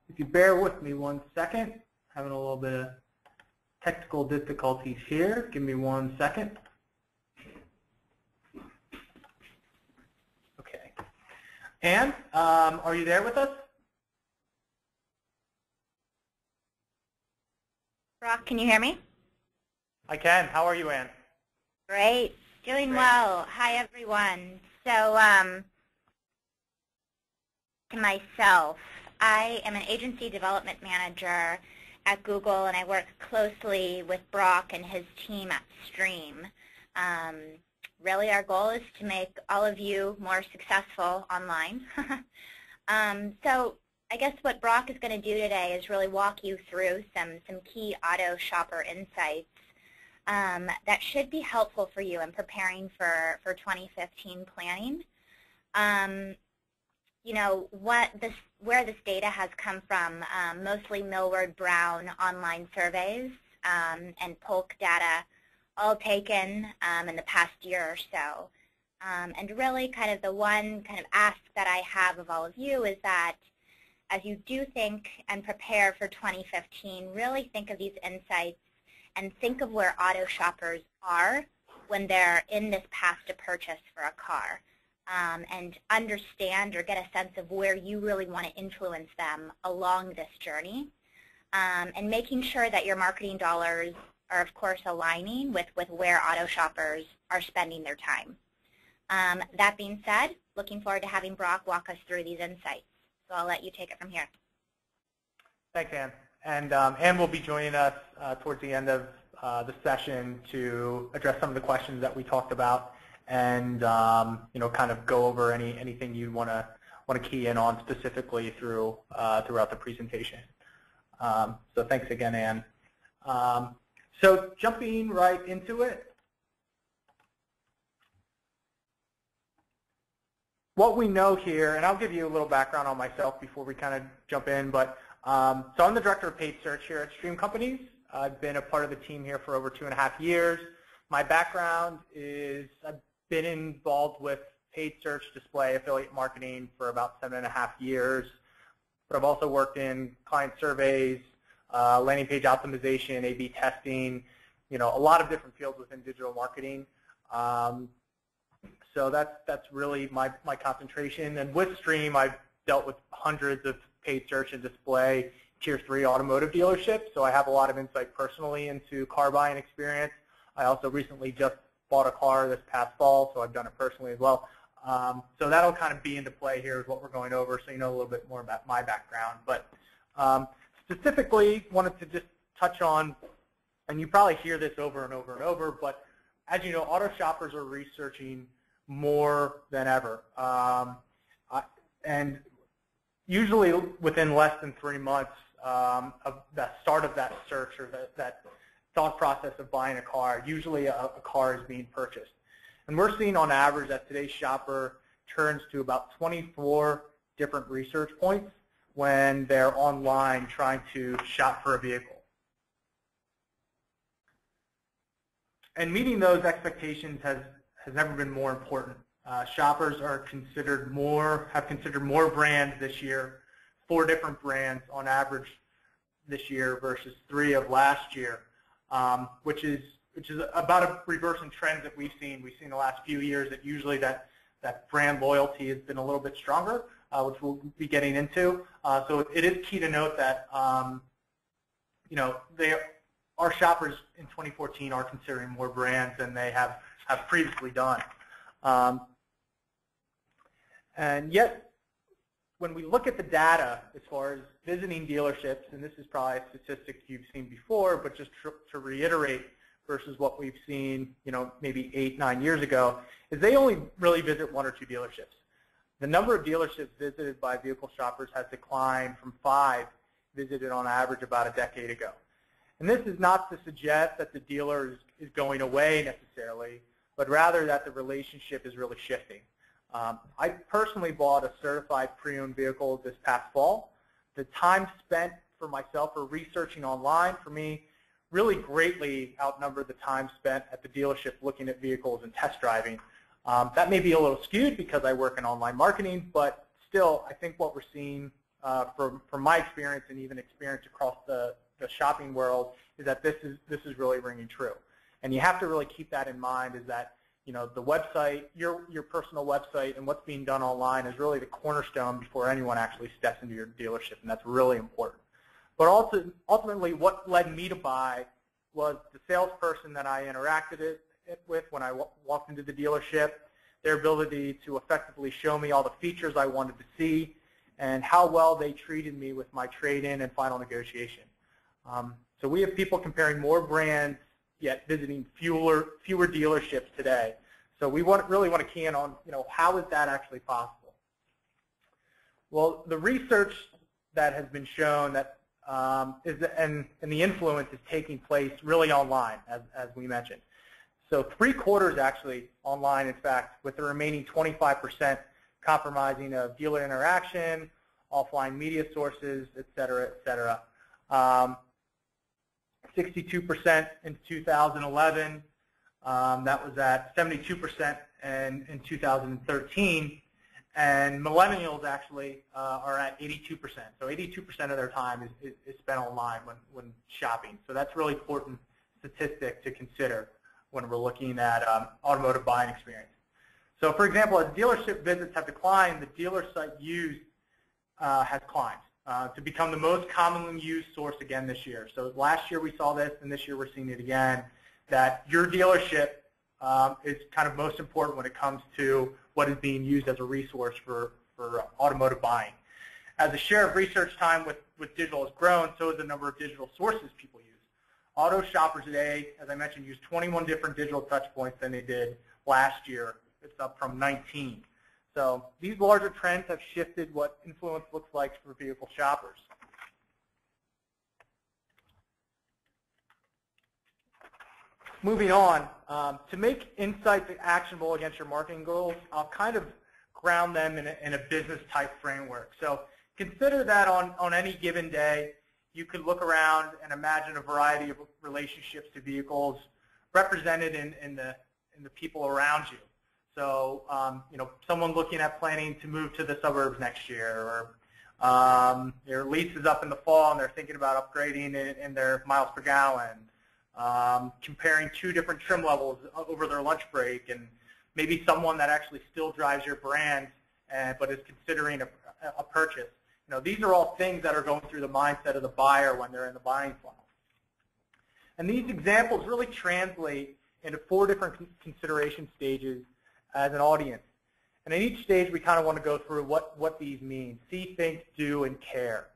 If you bear with me 1 second, having a little bit of technical difficulties here. Give me 1 second. Okay. Anne, are you there with us? Brock, can you hear me? I can. How are you, Anne? Great. Doing well. Hi, everyone. So, myself, I am an agency development manager at Google, and I work closely with Brock and his team at Stream. Really, our goal is to make all of you more successful online. So I guess what Brock is going to do today is really walk you through some key auto shopper insights that should be helpful for you in preparing for 2015 planning. You know, where this data has come from, mostly Millward Brown online surveys and Polk data, all taken in the past year or so. And really kind of the one kind of ask that I have of all of you is that as you do think and prepare for 2015, really think of these insights and think of where auto shoppers are when they're in this path to purchase for a car. And understand or get a sense of where you really want to influence them along this journey, and making sure that your marketing dollars are, of course, aligning with where auto shoppers are spending their time. That being said, looking forward to having Brock walk us through these insights. So I'll let you take it from here. Thanks, Anne. And Anne will be joining us towards the end of the session to address some of the questions that we talked about, and you know, kind of go over anything you want to key in on specifically throughout the presentation. So thanks again, Anne. So jumping right into it, what we know here, and I'll give you a little background on myself before we kind of jump in, but so I'm the director of paid search here at Stream Companies. I've been a part of the team here for over 2.5 years. My background is I've been involved with paid search display affiliate marketing for about 7.5 years, but I've also worked in client surveys, landing page optimization, A/B testing, you know, a lot of different fields within digital marketing. So that's really my concentration. And with Stream, I've dealt with hundreds of paid search and display Tier 3 automotive dealerships, so I have a lot of insight personally into car buying experience. I also recently just bought a car this past fall, so I've done it personally as well. So that'll kind of be into play here is what we're going over, so you know a little bit more about my background. But specifically wanted to just touch on, and you probably hear this over and over and over, but as you know, auto shoppers are researching more than ever. And usually within less than 3 months of the start of that search or that thought process of buying a car, usually a car is being purchased. And we're seeing on average that today's shopper turns to about 24 different research points when they're online trying to shop for a vehicle. And meeting those expectations has never been more important. Shoppers are have considered more brands this year, 4 different brands on average this year versus 3 of last year, which is about a reversing trend that we've seen. We've seen the last few years that usually that brand loyalty has been a little bit stronger, which we'll be getting into. So it is key to note that you know, our shoppers in 2014 are considering more brands than they have previously done. And yet, when we look at the data as far as visiting dealerships, and this is probably a statistic you've seen before, but just to reiterate versus what we've seen, you know, maybe 8-9 years ago, is they only really visit 1 or 2 dealerships. The number of dealerships visited by vehicle shoppers has declined from 5 visited on average about a decade ago. And this is not to suggest that the dealer is going away necessarily, but rather that the relationship is really shifting. I personally bought a certified pre-owned vehicle this past fall. The time spent for myself for researching online for me really greatly outnumbered the time spent at the dealership looking at vehicles and test driving. That may be a little skewed because I work in online marketing, but still, I think what we're seeing from my experience and even experience across the shopping world is that this is really ringing true. And you have to really keep that in mind, is that the website, your personal website and what's being done online is really the cornerstone before anyone actually steps into your dealership, and that's really important. But also, ultimately, what led me to buy was the salesperson that I interacted with when I walked into the dealership, their ability to effectively show me all the features I wanted to see, and how well they treated me with my trade-in and final negotiation. So we have people comparing more brands, yet visiting fewer dealerships today. So we really want to key in on, how is that actually possible? Well, the research that has been shown that and the influence is taking place really online, as we mentioned. So 3/4 actually online, in fact, with the remaining 25% compromising of dealer interaction, offline media sources, et cetera, et cetera. 62% in 2011. That was at 72% in 2013. And millennials actually are at 82%. So 82% of their time is spent online when shopping. So that's a really important statistic to consider when we're looking at automotive buying experience. So for example, as dealership visits have declined, the dealer site used has climbed to become the most commonly used source again this year. So last year we saw this, and this year we're seeing it again, that your dealership is kind of most important when it comes to what is being used as a resource for automotive buying. As the share of research time with digital has grown, so has the number of digital sources people use. Auto shoppers today, as I mentioned, use 21 different digital touch points than they did last year. It's up from 19. So these larger trends have shifted what influence looks like for vehicle shoppers. Moving on, to make insights actionable against your marketing goals, I'll kind of ground them in a business type framework. So consider that on any given day, you could look around and imagine a variety of relationships to vehicles represented in the people around you. So, someone looking at planning to move to the suburbs next year, or their lease is up in the fall and they're thinking about upgrading in their miles per gallon, comparing two different trim levels over their lunch break, and maybe someone that actually still drives your brand but is considering a purchase. These are all things that are going through the mindset of the buyer when they're in the buying funnel. And these examples really translate into 4 different consideration stages as an audience. And in each stage, we kind of want to go through what these mean. See, think, do, and care.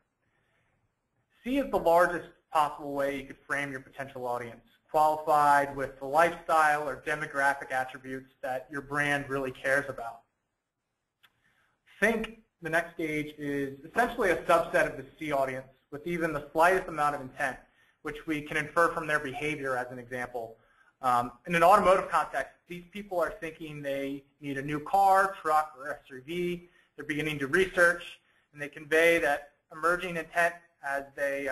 See is the largest possible way you could frame your potential audience, qualified with the lifestyle or demographic attributes that your brand really cares about. Think, the next stage, is essentially a subset of the C audience with even the slightest amount of intent, which we can infer from their behavior as an example. In an automotive context, these people are thinking they need a new car, truck, or SUV. They're beginning to research, and they convey that emerging intent as they,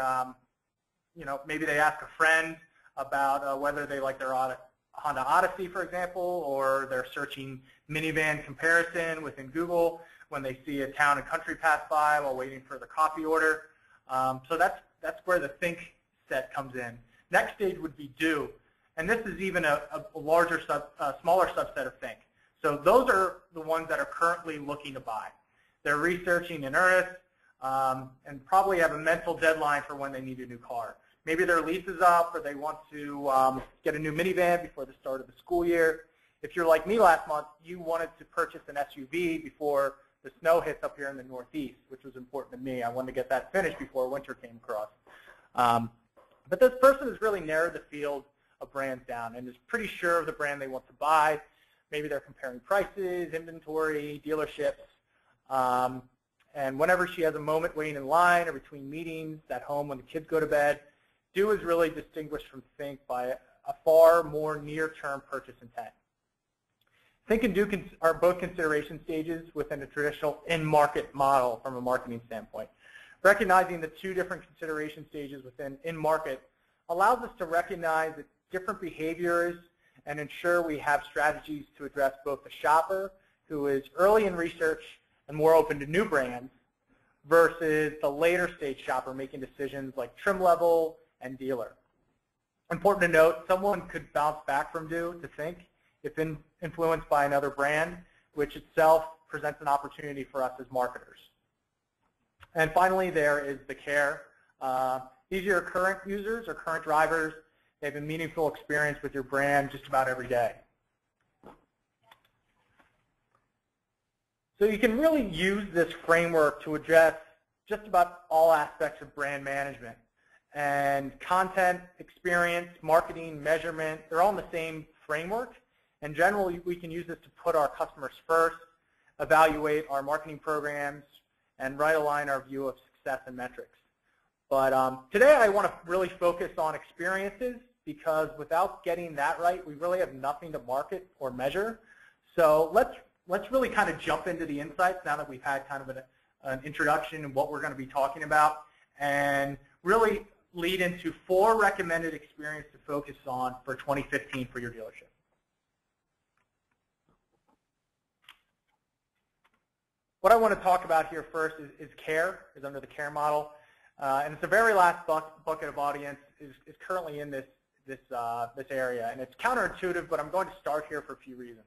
maybe they ask a friend about whether they like their Honda Odyssey, for example, or they're searching minivan comparison within Google when they see a town and country pass by while waiting for the coffee order. So that's where the think set comes in. Next stage would be do. And this is even a larger, smaller subset of think. So those are the ones that are currently looking to buy. They're researching in earnest and probably have a mental deadline for when they need a new car. Maybe their lease is up, or they want to get a new minivan before the start of the school year. If you're like me last month, you wanted to purchase an SUV before the snow hits up here in the Northeast, which was important to me. I wanted to get that finished before winter came across. But this person has really narrowed the field of brands down and is pretty sure of the brand they want to buy. Maybe they're comparing prices, inventory, dealerships. And whenever she has a moment waiting in line or between meetings, at home when the kids go to bed, do is really distinguished from think by a far more near-term purchase intent. Think and do are both consideration stages within a traditional in-market model from a marketing standpoint. Recognizing the 2 different consideration stages within in-market allows us to recognize that different behaviors and ensure we have strategies to address both the shopper, who is early in research and more open to new brands, versus the later stage shopper making decisions like trim level and dealer. Important to note, someone could bounce back from do to think if influenced by another brand, which itself presents an opportunity for us as marketers. And finally, there is the care. These are your current users or current drivers. They have a meaningful experience with your brand just about every day. So you can really use this framework to address just about all aspects of brand management. And content, experience, marketing, measurement, they're all in the same framework. And generally, we can use this to put our customers first, evaluate our marketing programs, and right align our view of success and metrics. But today I want to really focus on experiences, because without getting that right, we really have nothing to market or measure. So let's really kind of jump into the insights now that we've had kind of an introduction and what we're going to be talking about, and really lead into 4 recommended experiences to focus on for 2015 for your dealership. What I want to talk about here first is care, is under the care model. And it's the very last bucket of audience is currently in this area. And it's counterintuitive, but I'm going to start here for a few reasons.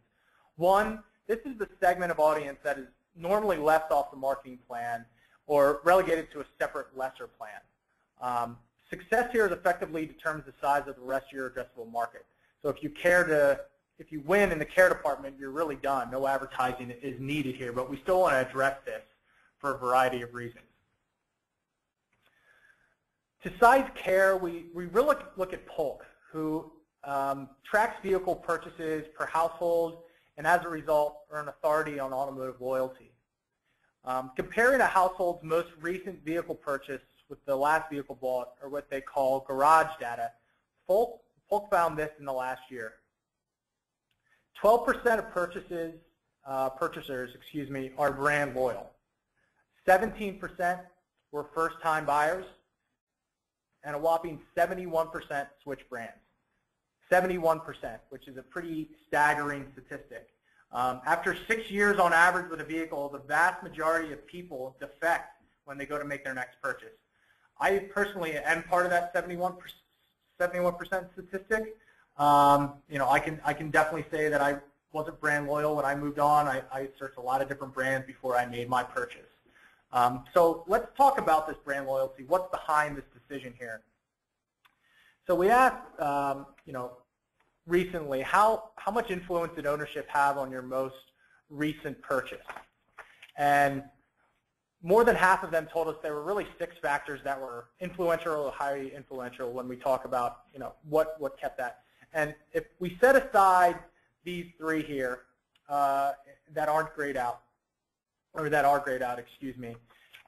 One, this is the segment of audience that is normally left off the marketing plan or relegated to a separate lesser plan. Success here is effectively determines the size of the rest of your addressable market. So if you win in the care department, you're really done. No advertising is needed here, but we still want to address this for a variety of reasons. To size care, we really look at Polk, who tracks vehicle purchases per household, and as a result, earn authority on automotive loyalty. Comparing a household's most recent vehicle purchase with the last vehicle bought, or what they call garage data, Polk found this in the last year. 12% of purchasers are brand loyal. 17% were first-time buyers, and a whopping 71% switch brands. 71%, which is a pretty staggering statistic. After 6 years on average with a vehicle, the vast majority of people defect when they go to make their next purchase. I personally am part of that 71% statistic. I can definitely say that I wasn't brand loyal when I moved on. I searched a lot of different brands before I made my purchase. So let's talk about this brand loyalty. What's behind this decision here? So we asked, recently, how much influence did ownership have on your most recent purchase? And more than half of them told us there were really 6 factors that were influential or highly influential when we talk about, what kept that. And if we set aside these 3 here that aren't grayed out, or that are grayed out,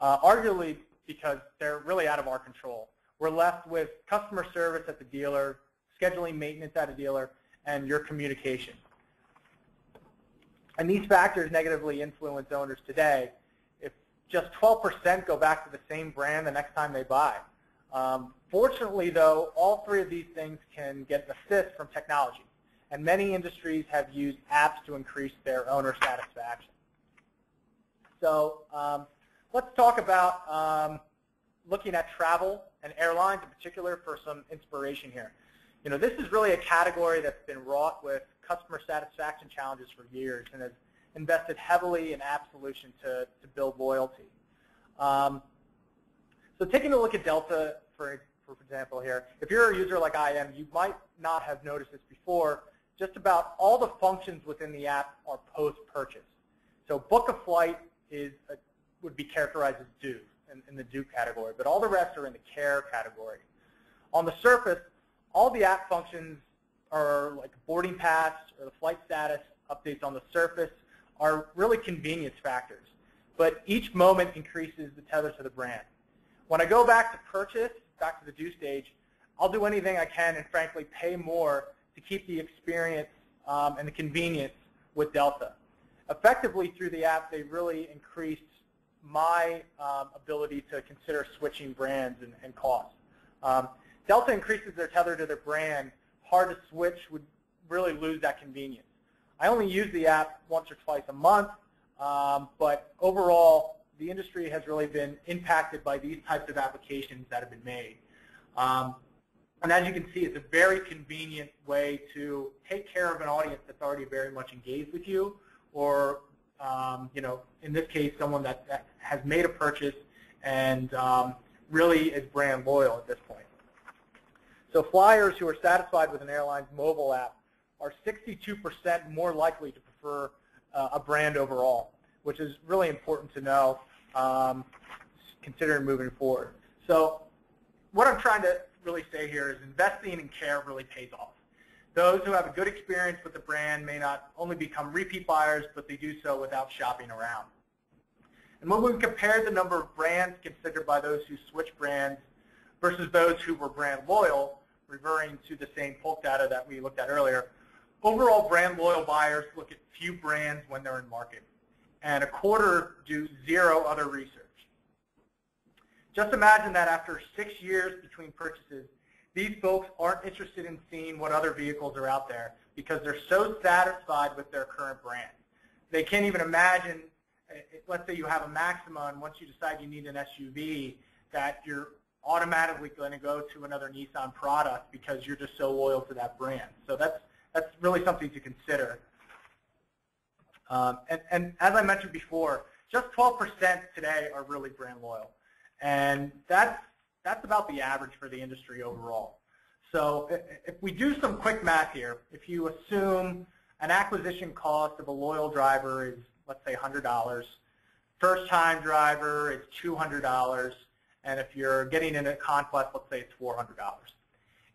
arguably because they're really out of our control. We're left with customer service at the dealer, scheduling maintenance at a dealer, and your communication. And these factors negatively influence owners today. If just 12% go back to the same brand the next time they buy. Fortunately, though, all 3 of these things can get assist from technology, and many industries have used apps to increase their owner satisfaction. So let's talk about looking at travel and airlines in particular for some inspiration here. This is really a category that's been wrought with customer satisfaction challenges for years and has invested heavily in app solutions to build loyalty. So taking a look at Delta, for example here, if you're a user like I am, you might not have noticed this before. Just about all the functions within the app are post-purchase. So book a flight would be characterized as do in the do category, but all the rest are in the care category. On the surface, all the app functions are like boarding pass or the flight status updates on the surface are really convenience factors, but each moment increases the tether to the brand. When I go back to purchase, back to the do stage, I'll do anything I can and frankly pay more to keep the experience and the convenience with Delta. Effectively through the app, they really increased my ability to consider switching brands and costs. Delta increases their tether to their brand. Hard to switch would really lose that convenience. I only use the app once or twice a month, but overall, the industry has really been impacted by these types of applications that have been made. And as you can see, it's a very convenient way to take care of an audience that's already very much engaged with you, or you know, in this case, someone that has made a purchase and really is brand loyal at this point. So flyers who are satisfied with an airline's mobile app are 62% more likely to prefer a brand overall, which is really important to know considering moving forward. So what I'm trying to really say here is investing in care really pays off. Those who have a good experience with the brand may not only become repeat buyers, but they do so without shopping around. And when we compare the number of brands considered by those who switch brands versus those who were brand loyal, referring to the same Polk data that we looked at earlier, overall brand loyal buyers look at few brands when they're in market, and a quarter do zero other research. Just imagine that after 6 years between purchases, these folks aren't interested in seeing what other vehicles are out there because they're so satisfied with their current brand. They can't even imagine, let's say you have a Maxima, and once you decide you need an SUV, that you're automatically going to go to another Nissan product because you're just so loyal to that brand. So that's really something to consider. And as I mentioned before, just 12% today are really brand loyal. And that's about the average for the industry overall. So if we do some quick math here, if you assume an acquisition cost of a loyal driver is, let's say, $100, first-time driver is $200, and if you're getting in a conquest, let's say it's $400.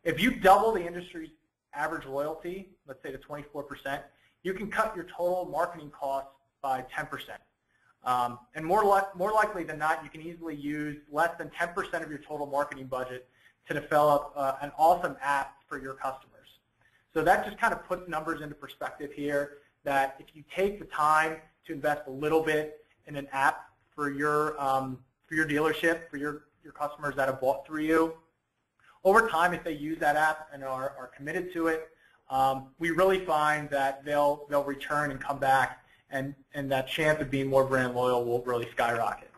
If you double the industry's average loyalty, let's say to 24%, you can cut your total marketing costs by 10%. And more likely than not, you can easily use less than 10% of your total marketing budget to develop an awesome app for your customers. So that just kind of puts numbers into perspective here, that if you take the time to invest a little bit in an app for your dealership, for your customers that have bought through you, over time, if they use that app and are committed to it, we really find that they'll return and come back, and that chance of being more brand loyal will really skyrocket.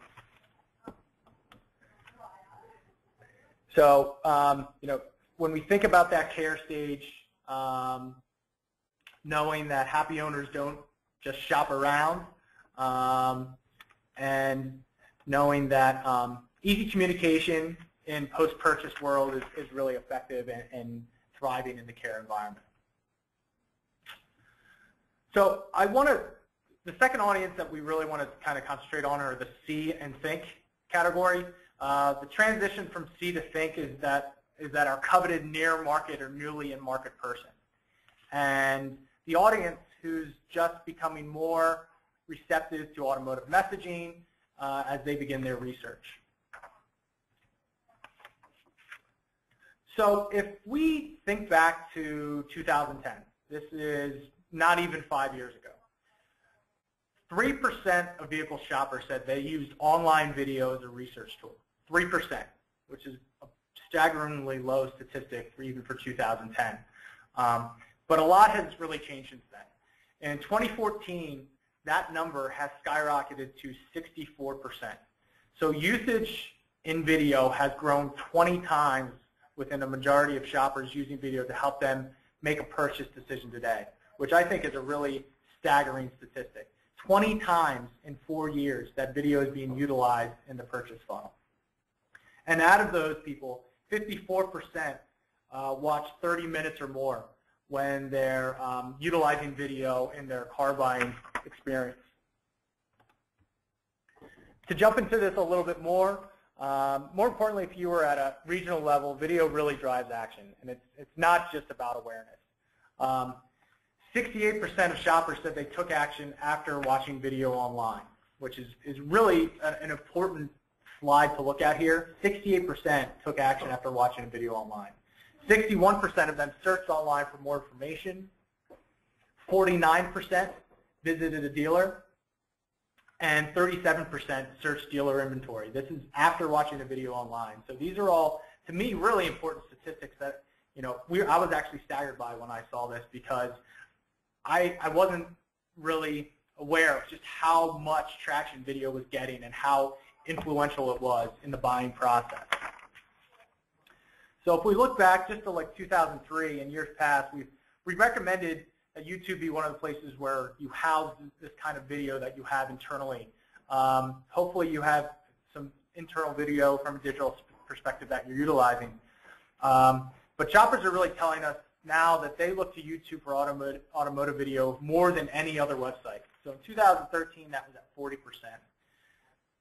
So, you know, when we think about that care stage, knowing that happy owners don't just shop around, and knowing that easy communication in post-purchase world is really effective and thriving in the care environment. So the second audience that we really want to kind of concentrate on are the see and think category. The transition from see to think is that our coveted near market or newly in market person. And the audience who's just becoming more receptive to automotive messaging as they begin their research. So if we think back to 2010, this is not even 5 years ago, 3% of vehicle shoppers said they used online video as a research tool. 3%, which is a staggeringly low statistic even for 2010. But a lot has really changed since then. In 2014, that number has skyrocketed to 64%. So usage in video has grown 20 times within a majority of shoppers using video to help them make a purchase decision today, which I think is a really staggering statistic. 20 times in 4 years that video is being utilized in the purchase funnel. And out of those people, 54% watch 30 minutes or more when they're utilizing video in their car buying experience. To jump into this a little bit more importantly, if you were at a regional level, video really drives action, and it's not just about awareness. 68% of shoppers said they took action after watching video online, which is really an important slide to look at here. 68% took action after watching a video online. 61% of them searched online for more information. 49% visited a dealer. And 37% searched dealer inventory. This is after watching a video online. So these are all, to me, really important statistics that I was actually staggered by when I saw this, because I wasn't really aware of just how much traction video was getting and how influential it was in the buying process. So if we look back just to like 2003 and years past, we recommended that YouTube be one of the places where you house this kind of video that you have internally. Hopefully you have some internal video from a digital perspective that you're utilizing. But shoppers are really telling us now that they look to YouTube for automotive video more than any other website. So in 2013, that was at 40%.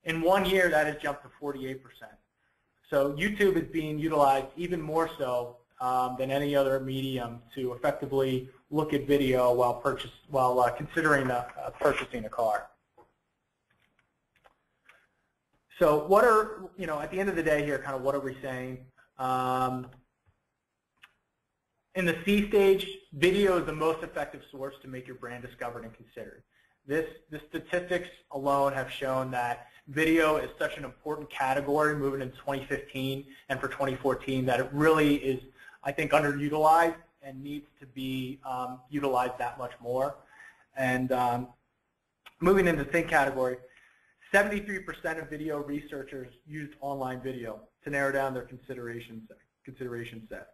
In 1 year, that has jumped to 48%. So YouTube is being utilized even more so than any other medium to effectively look at video while considering purchasing a car. So what are, at the end of the day here, kind of what are we saying? In the C stage, video is the most effective source to make your brand discovered and considered. The statistics alone have shown that video is such an important category moving into 2015 and for 2014 that it really is, I think, underutilized and needs to be utilized that much more. And moving into the think category, 73% of video researchers used online video to narrow down their consideration set.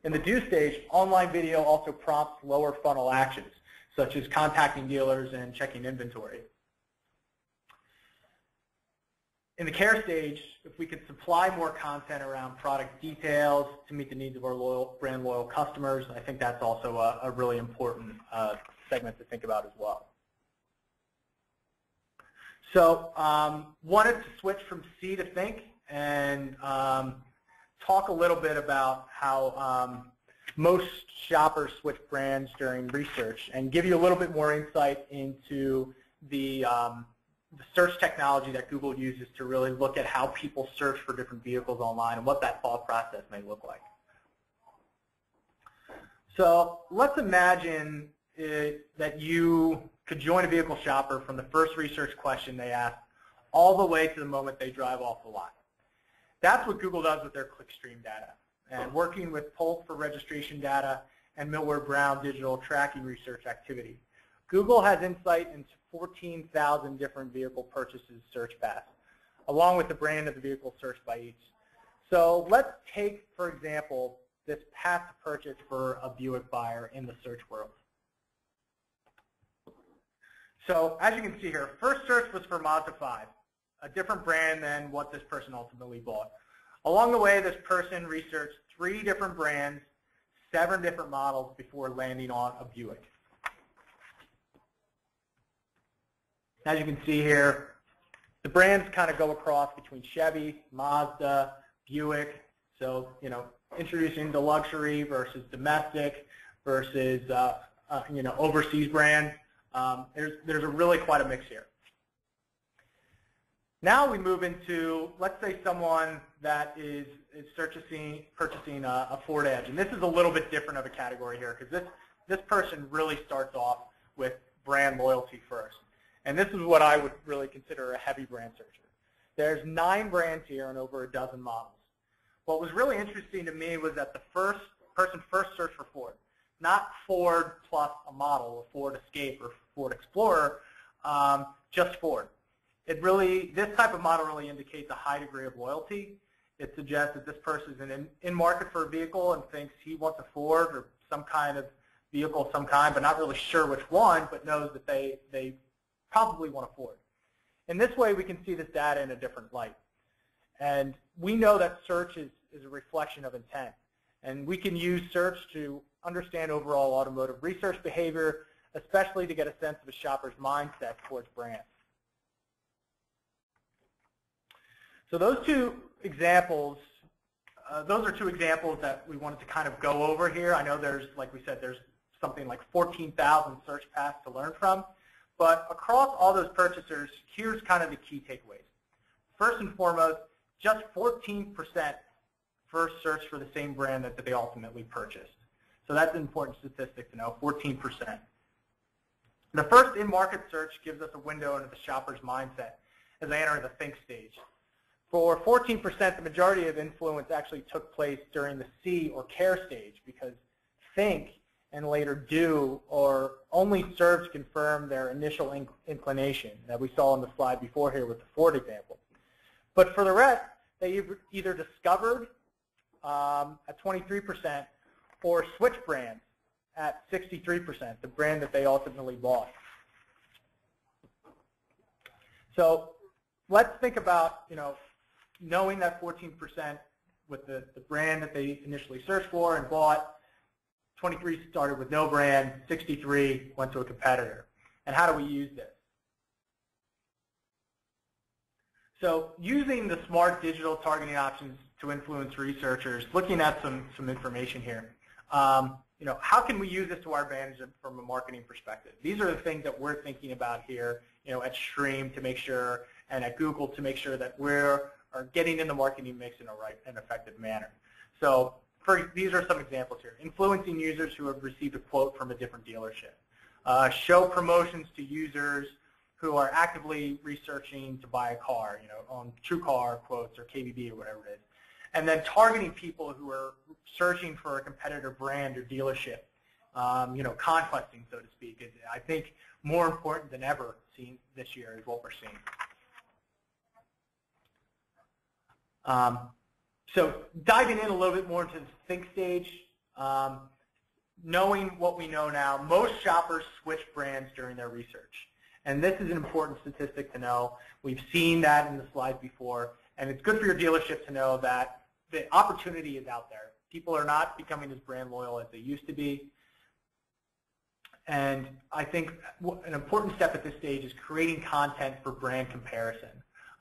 In the do stage, online video also prompts lower funnel actions, such as contacting dealers and checking inventory. In the care stage, if we could supply more content around product details to meet the needs of our brand loyal customers, I think that's also a really important segment to think about as well. So wanted to switch from C to think and talk a little bit about how most shoppers switch brands during research and give you a little bit more insight into the search technology that Google uses to really look at how people search for different vehicles online and what that thought process may look like. So let's imagine that you could join a vehicle shopper from the first research question they ask all the way to the moment they drive off the lot. That's what Google does with their clickstream data. And working with Polk for registration data and Millward Brown digital tracking research activity, Google has insight into 14,000 different vehicle purchases search paths, along with the brand of the vehicle searched by each. So let's take, for example, this path to purchase for a Buick buyer in the search world. So as you can see here, first search was for Mazda 5, a different brand than what this person ultimately bought. Along the way, this person researched 3 different brands, 7 different models before landing on a Buick. As you can see here, the brands kind of go across between Chevy, Mazda, Buick. So, introducing the luxury versus domestic versus, overseas brand. There's a really quite a mix here. Now we move into, let's say, someone that is purchasing a Ford Edge. And this is a little bit different of a category here because this person really starts off with brand loyalty first. And this is what I would really consider a heavy brand searcher. There's 9 brands here and over a dozen models. What was really interesting to me was that the person first searched for Ford, not Ford plus a model, a Ford Escape or Ford Explorer, just Ford. This type of model really indicates a high degree of loyalty. It suggests that this person is in market for a vehicle and thinks he wants a Ford or some kind of vehicle of some kind, but not really sure which one, but knows that they probably want a Ford. In this way, we can see this data in a different light. And we know that search is a reflection of intent. And we can use search to understand overall automotive research behavior, especially to get a sense of a shopper's mindset towards brands. So those are 2 examples that we wanted to kind of go over here. I know there's, like we said, there's something like 14,000 search paths to learn from. But across all those purchasers, here's kind of the key takeaways. First and foremost, just 14% first search for the same brand that they ultimately purchased. So that's an important statistic to know, 14%. The first in-market search gives us a window into the shopper's mindset as they enter the think stage. For 14%, the majority of influence actually took place during the see or care stage, because think and later do or only serve to confirm their initial inclination that we saw on the slide before here with the Ford example. But for the rest, they either discovered at 23% or switched brands at 63%, the brand that they ultimately bought. So let's think about, knowing that 14% with the brand that they initially searched for and bought. 23 started with no brand, 63 went to a competitor. And how do we use this? So using the smart digital targeting options to influence researchers, looking at some information here, how can we use this to our advantage from a marketing perspective? These are the things that we're thinking about here, at Stream to make sure, and at Google to make sure that we're getting in the marketing mix in a right and effective manner. So these are some examples here. Influencing users who have received a quote from a different dealership. Show promotions to users who are actively researching to buy a car, on TrueCar quotes or KBB or whatever it is. And then targeting people who are searching for a competitor brand or dealership, conquesting, so to speak, is, I think, more important than ever seen this year is what we're seeing. So diving in a little bit more into the think stage, knowing what we know now, most shoppers switch brands during their research. And this is an important statistic to know. We've seen that in the slides before, and it's good for your dealership to know that the opportunity is out there. People are not becoming as brand loyal as they used to be. And I think an important step at this stage is creating content for brand comparison.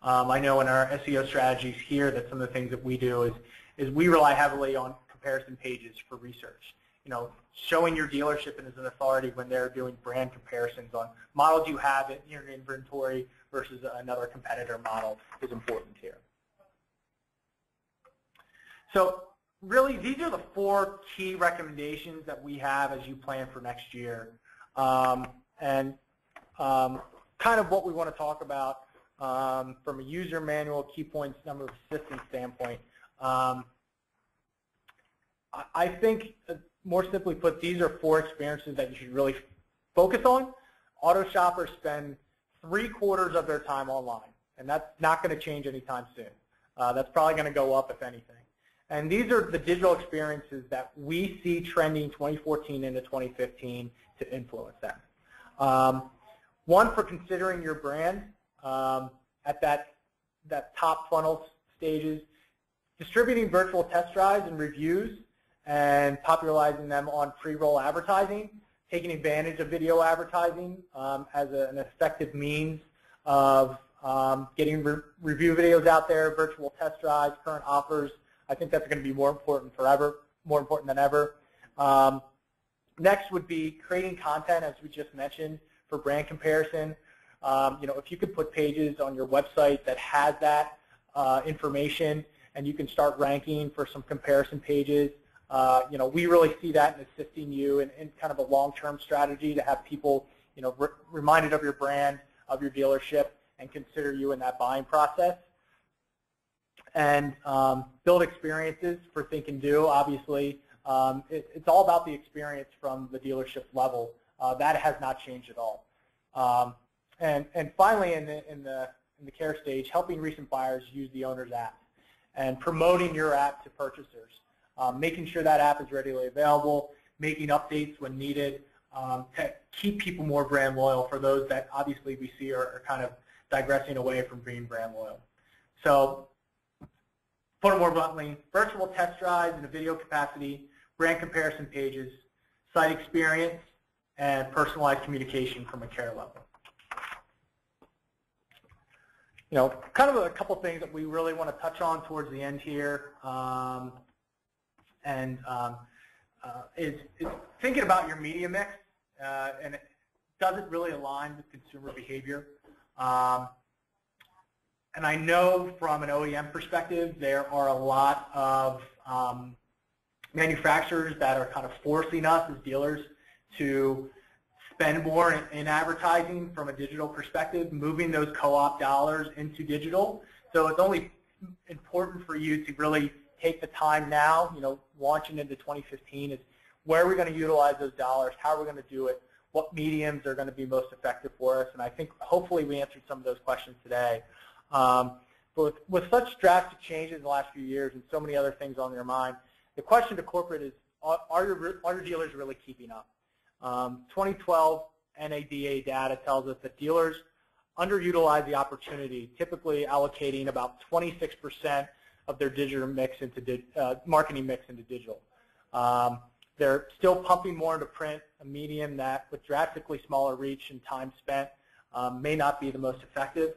I know in our SEO strategies here that some of the things that we do is we rely heavily on comparison pages for research. Showing your dealership as an authority when they're doing brand comparisons on models you have in your inventory versus another competitor model is important here. So really, these are the 4 key recommendations that we have as you plan for next year. And kind of what we want to talk about from a user manual, key points, number of assistance standpoint. I think, more simply put, these are 4 experiences that you should really focus on. Auto shoppers spend 3/4 of their time online, and that's not going to change anytime soon. That's probably going to go up, if anything. And these are the digital experiences that we see trending 2014 into 2015 to influence them. One, for considering your brand at that top funnel stages, distributing virtual test drives and reviews and popularizing them on pre-roll advertising, taking advantage of video advertising as an effective means of getting review videos out there, virtual test drives, current offers. I think that's going to be more important than ever. Next would be creating content, as we just mentioned, for brand comparison. If you could put pages on your website that has that information, and you can start ranking for some comparison pages. We really see that in assisting you in kind of a long-term strategy to have people, reminded of your brand, of your dealership, and consider you in that buying process. And build experiences for think and do. Obviously, it's all about the experience from the dealership level. That has not changed at all. And finally, in the care stage, helping recent buyers use the owner's app and promoting your app to purchasers. Making sure that app is readily available, making updates when needed to keep people more brand loyal for those that obviously we see are kind of digressing away from being brand loyal. So, put it more bluntly, virtual test drives in a video capacity, brand comparison pages, site experience, and personalized communication from a care level. Kind of a couple things that we really want to touch on towards the end here. Is thinking about your media mix, and it doesn't really align with consumer behavior. And I know from an OEM perspective, there are a lot of manufacturers that are kind of forcing us as dealers to spend more in advertising from a digital perspective, moving those co-op dollars into digital. So it's only important for you to really take the time now, launching into 2015, is where are we going to utilize those dollars, how are we going to do it, what mediums are going to be most effective for us, and I think hopefully we answered some of those questions today. But with such drastic changes in the last few years and so many other things on your mind, the question to corporate is, are your dealers really keeping up? 2012 NADA data tells us that dealers underutilize the opportunity, typically allocating about 26% of their digital mix into marketing mix into digital. They're still pumping more into print, a medium that, with drastically smaller reach and time spent, may not be the most effective.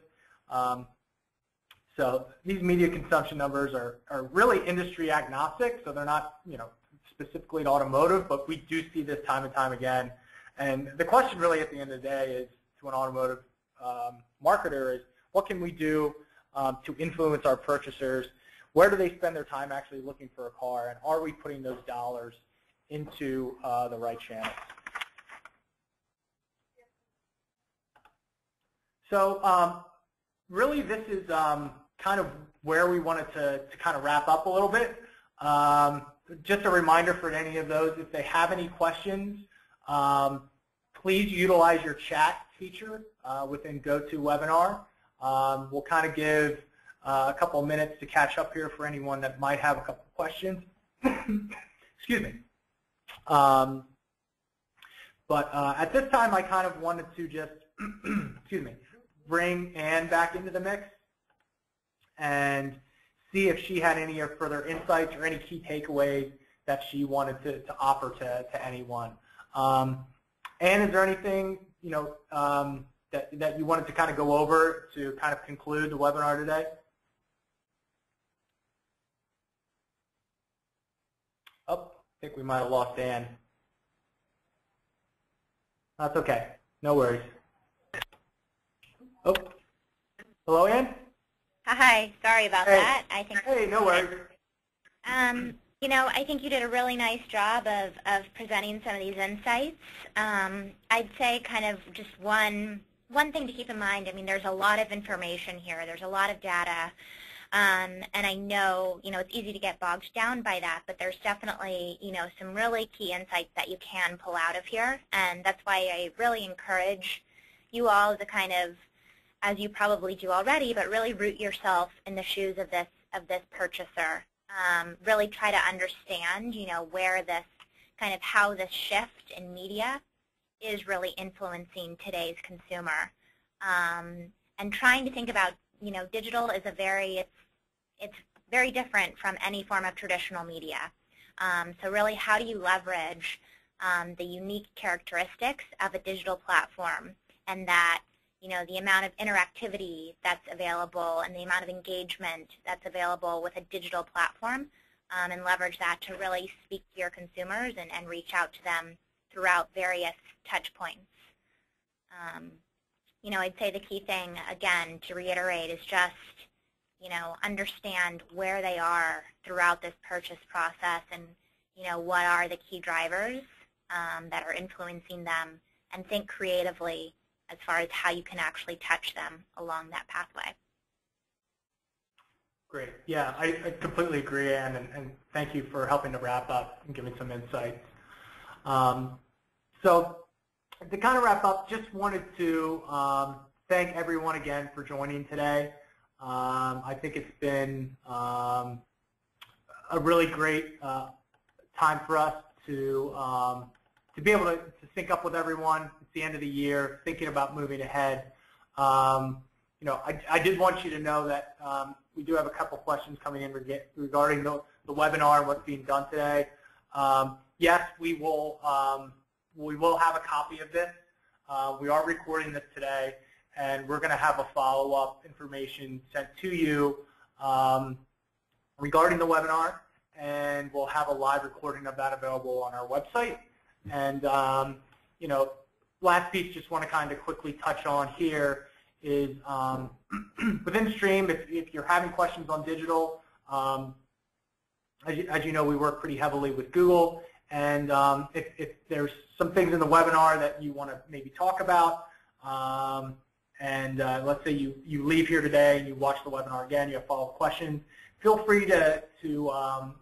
So these media consumption numbers are really industry agnostic, so they're not, specifically in automotive, but we do see this time and time again. And the question really at the end of the day is, to an automotive marketer, is what can we do to influence our purchasers? Where do they spend their time actually looking for a car, and are we putting those dollars into the right channels? So really this is kind of where we wanted to kind of wrap up a little bit. Just a reminder for any of those, if they have any questions, please utilize your chat feature within GoToWebinar. We'll kind of give a couple of minutes to catch up here for anyone that might have a couple of questions. Excuse me. But at this time, I kind of wanted to just, excuse me, bring Ann back into the mix and see if she had any further insights or any key takeaways that she wanted to offer to anyone. Ann, is there anything that you wanted to kind of go over to kind of conclude the webinar today? Oh, I think we might have lost Ann. That's okay. No worries. Oh, hello, Ann? Hi, sorry about that. Hey, no worries. I think you did a really nice job of presenting some of these insights. I'd say kind of just one thing to keep in mind. I mean, there's a lot of information here. There's a lot of data. And I know, it's easy to get bogged down by that, but there's definitely, some really key insights that you can pull out of here. And that's why I really encourage you all to kind of, as you probably do already, but really root yourself in the shoes of this purchaser. Really try to understand, where this kind of how this shift in media is really influencing today's consumer. And trying to think about, digital is it's very different from any form of traditional media. So really, how do you leverage the unique characteristics of a digital platform, and that the amount of interactivity that's available and the amount of engagement that's available with a digital platform, and leverage that to really speak to your consumers and reach out to them throughout various touch points. I'd say the key thing, again, to reiterate, is just, understand where they are throughout this purchase process, and, what are the key drivers that are influencing them, and think creatively as far as how you can actually touch them along that pathway. Great. Yeah, I completely agree, Ann, and thank you for helping to wrap up and giving some insights. So to kind of wrap up, just wanted to thank everyone again for joining today. I think it's been a really great time for us to be able to sync up with everyone. It's the end of the year, thinking about moving ahead. I did want you to know that we do have a couple questions coming in regarding the webinar and what's being done today. Yes, we will have a copy of this. We are recording this today, and we're going to have a follow-up information sent to you regarding the webinar, and we'll have a live recording of that available on our website. And last piece, just want to kind of quickly touch on here is within Stream, if you're having questions on digital, as you know, we work pretty heavily with Google, and if there's some things in the webinar that you want to maybe talk about, and let's say you leave here today and you watch the webinar again, you have follow-up questions, feel free to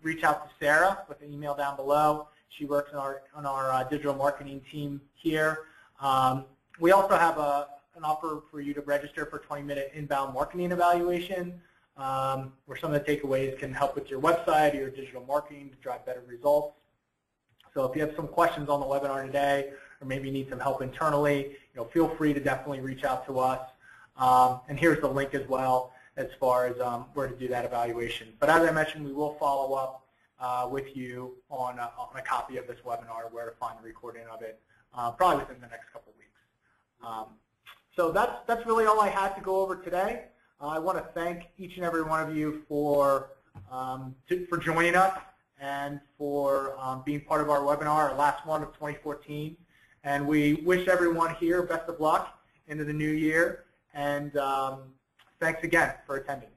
reach out to Sarah with an email down below. She works on our digital marketing team here. We also have an offer for you to register for a 20-minute inbound marketing evaluation, where some of the takeaways can help with your website or your digital marketing to drive better results. So if you have some questions on the webinar today, or maybe you need some help internally, feel free to definitely reach out to us. And here's the link as well as far as where to do that evaluation. But as I mentioned, we will follow up with you on a copy of this webinar, where to find the recording of it, probably within the next couple of weeks. So that's really all I had to go over today. I want to thank each and every one of you for joining us and for being part of our webinar, our last one of 2014. And we wish everyone here best of luck into the new year. And thanks again for attending.